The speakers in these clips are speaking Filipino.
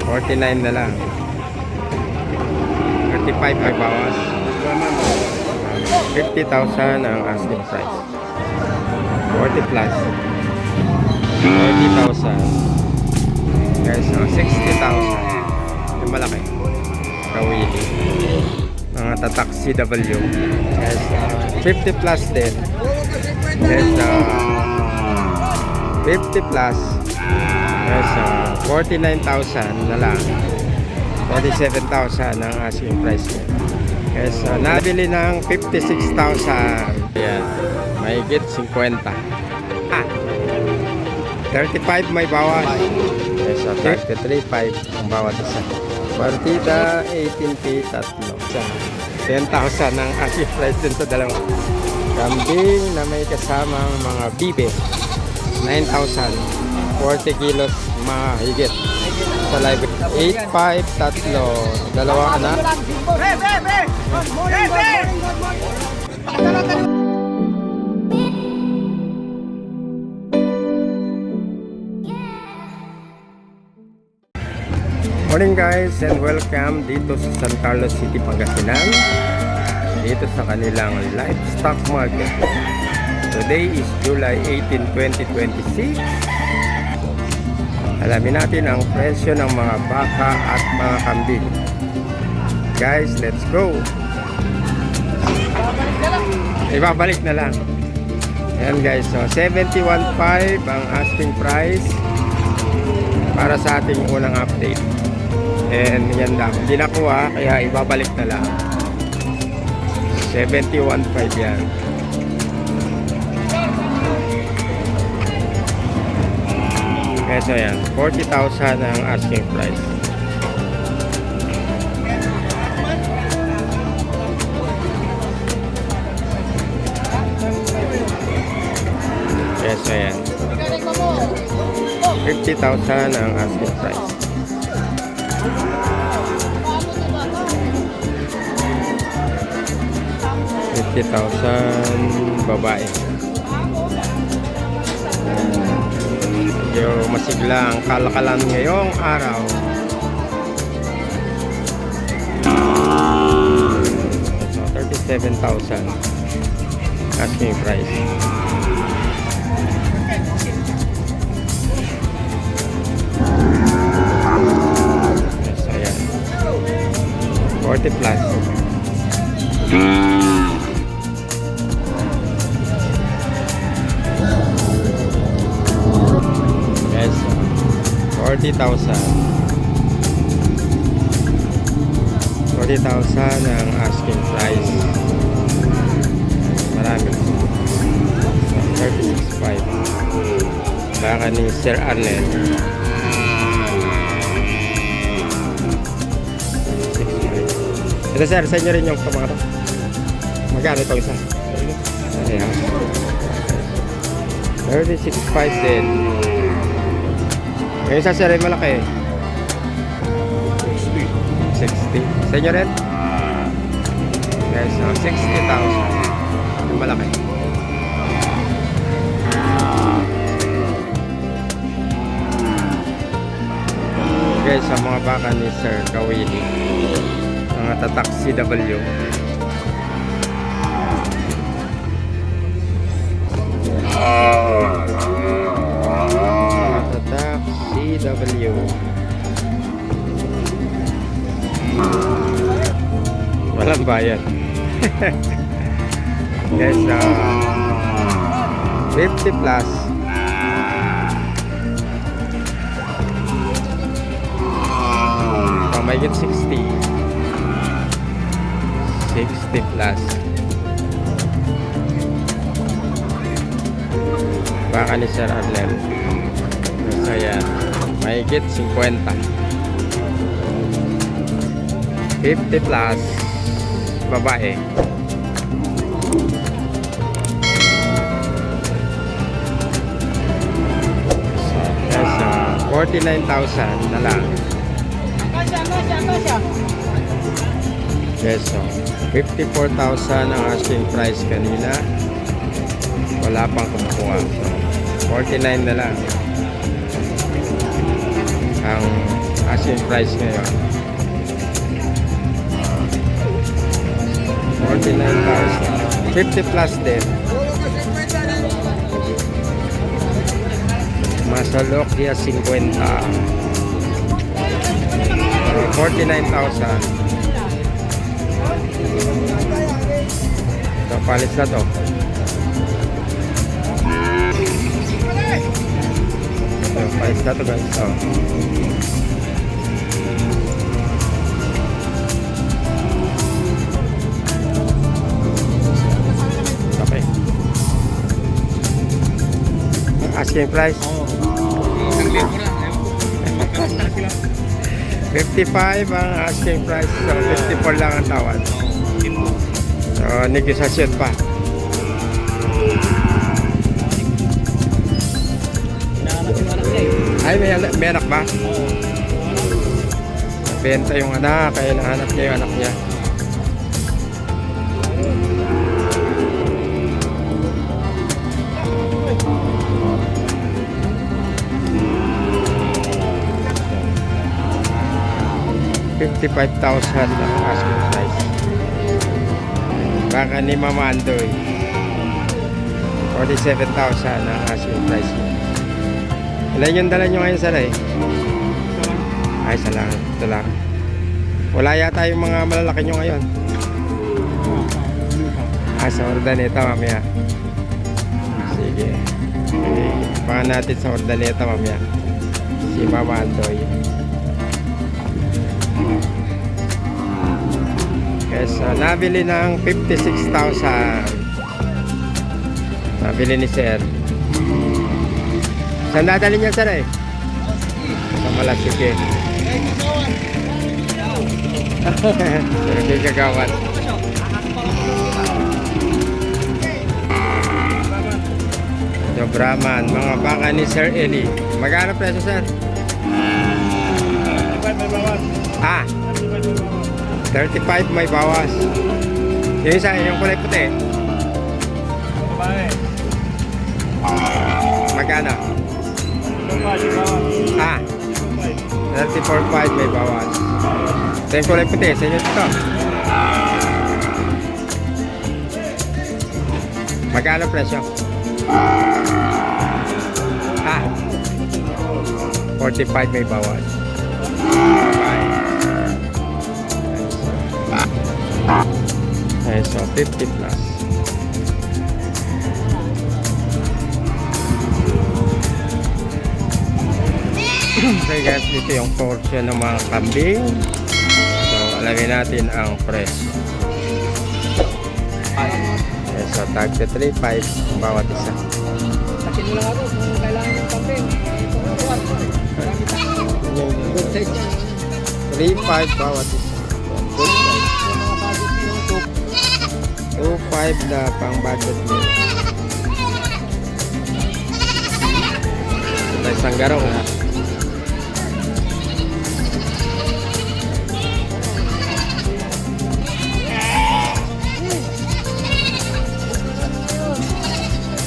49 na lang. 35 may bawas. 50,000 ang asking price. 40 plus. 40,000. Guys, 60,000. Yung malaki. Kawili. Mga tatak CW. Guys, 50 plus din. Guys, 50 plus. Guys, 49,000 na lang. 47,000 ang asking price niya. Guys, nabili ng 56,000. Ayan, mahigit 50. 35 may bawas. Guys, 33.5 ang bawat isa. Partida, 18P, tatlo. 10,000 ang asking price din sa dalawa. Kambing na may kasamang mga bibe. 9,000. 40 kilos mahigit sa live. 8.5 tatlo. Dalawang anak. Morning guys and welcome dito sa San Carlos City, Pangasinan. Dito sa kanilang livestock market. Today is July 18, 2026. Alamin natin ang presyo ng mga baka at mga kambing. Guys, let's go! Ibabalik na lang. Ayan guys, so 71.5 ang asking price para sa ating unang update. And yan lang, hindi nakuha kaya ibabalik na lang. 71.5 yan. Okay, so yan, 40,000 ang asking price. Okay, so yan, 50,000 ang asking price. $50,000 babae. Medyo masigla ang kalakalan ngayong araw. So, 37,000 asking price. Yes, ayan. 40 plus. Yes, 40,000. 40,000 ang asking price. Marami. 36.5. Baka ni Sir Arnel. 6.5. Ito sir, sa inyo rin yung mga ito. Magkano itong isa? Ayan. 36.5 din. Yung isa sir ay malaki. 60. Sa inyo rin? Guys, so 60,000. Yung malaki. Guys, sa mga baka ni Sir Kawili. Mga tatak CW. Tatak CW. Walang bayad. Guys, 50 plus. Pamahigit 60. 60 plus. Baka ni Sir Arlen. So yan, mahigit 50. 50 plus babae. So, yes, 49,000 na lang. Yes, so 54,000 ang asking price kanina. Wala pang kumukuha. So, 49 na lang ang Asking price ngayon. 49,000. 50 plus din. Masalok dia 50. 49,000. Ito, palis na to. Ito, palis na to guys. Ito. Okay. Asking price? 55 ang asking price. So, 54 lang ang tawad. So, negosasyon pa. Ay, may anak ba? Benta yung anak, kaya nahanap niya yung anak niya. $55,000 ang asking price. Baka ni Mama Andoy. 47,000 ang asking price. Ilan yung dala nyo ngayon sa ray? Ay, isa lang. Ito lang. Wala yata yung mga malalaki nyo ngayon. Sa ordaneta mamaya. Sige. Baka natin sa ordaneta mamaya. Si Mama Andoy. Yes, nabili ng 56,000. Nabili ni Sir. Saan dadali niya, Sir eh? Sa Malasike. Hindi kagawan. Ito, Brahman. Mga baka ni Sir Eli. Magkano preso, Sir? 35 may bawas. Yung isa, yung kulay puti. Magkano? 34.5 may bawas. Sa yung kulay puti, sa inyo ito. Magkano presyo? 45 may bawas. Okay, so 50 plus. Okay guys, dito yung portion ng mga kambing. So, alamin natin ang presyo. Okay, so tag to 3.5 ang bawat isa. Sakin mo lang ako kung kailangan ng kambing. Good size. 3.5 bawat isa. Good size. 2.5 na pang budget meal. Ito isang garong ha.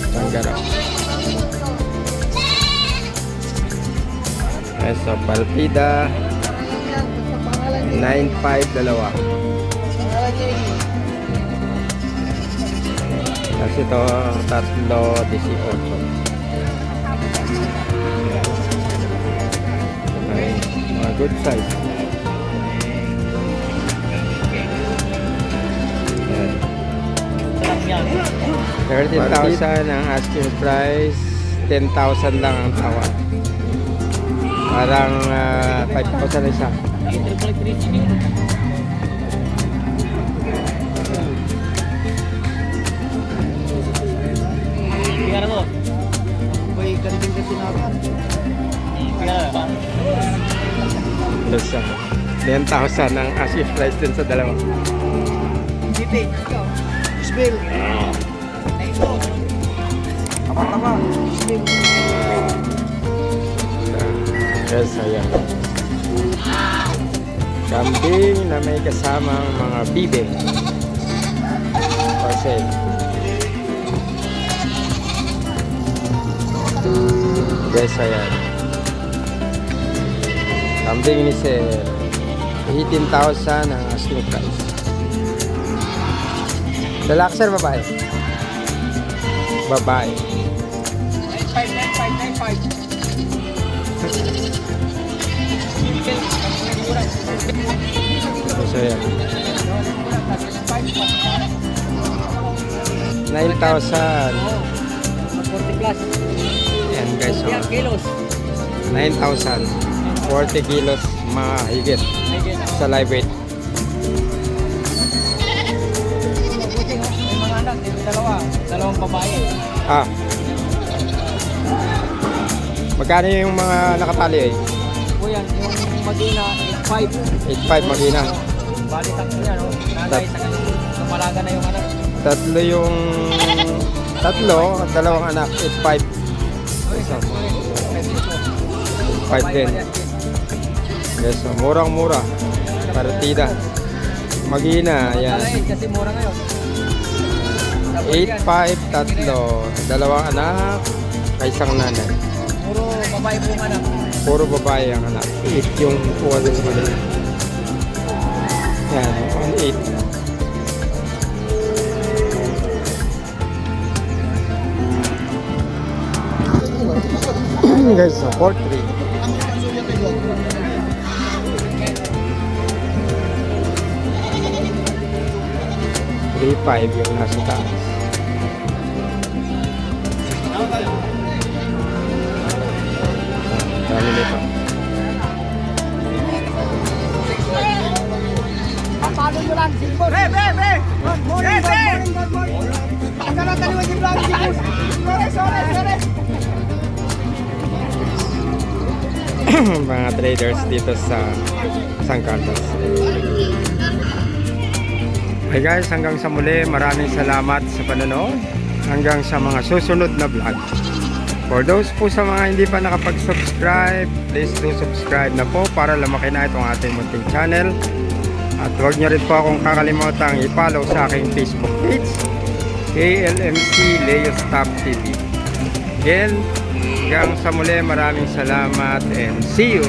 Isang garong. So Palpida 9.5 dalawa. Kasi ito, 3.18. Okay. Mga good size. Ayan. 13,000 ang asking price. 10,000 lang ang tawad. Parang 5,000 isa. Lusa. 10,000 ang asking price din sa dalawa. Gipig. Spill. Tama. Spill. Yes, ayan. Kambing na may kasamang mga bibe. Kasi yes, ayan. Kambing ni Sir. 18,000 ang asking price. Lalaki sir, babae? Babae. 95. So yan. 9,000. 40 plus. Yan guys. So, 40 kilos. 9,000. 40 kilos mahigit sa live weight. May mga anak, dalawang babae. Ah. Magkano yung mga nakatali eh? O yan, yung Magina, 8.5. 8,500 magina. Bali tatlo yan, no? Nanay sa kanila. Lumalaga na yung anak. Tatlo, dalawang anak, 8,500. So, 8,500 din. Yes, so, murang-mura. Partida. Magina, yan. Talain, kasi mura ngayon. 8,500, tatlo. Dalawang anak, isang nanay. Puro babae po anak. Puro babae ang anak. 8 yung kuha din sa kanila. Yan, 1,800. Guys, so 4,300. 3,500 yung nasa taas. Dami nito. Paano nyo lang, Silbo? Good morning. Ang gano'n taliwan yung vlog, Silbo. Sorry. Mga traders dito sa San Carlos. Hey guys, hanggang sa muli, maraming salamat sa panonood. Hanggang sa mga susunod na vlog. For those po sa mga hindi pa nakapag-subscribe, please do subscribe na po para lumaki na itong ating munting channel. At huwag niyo rin po akong kakalimutang i-follow sa aking Facebook page, KLMC Leo Stop TV. Again, hanggang sa muli, maraming salamat and see you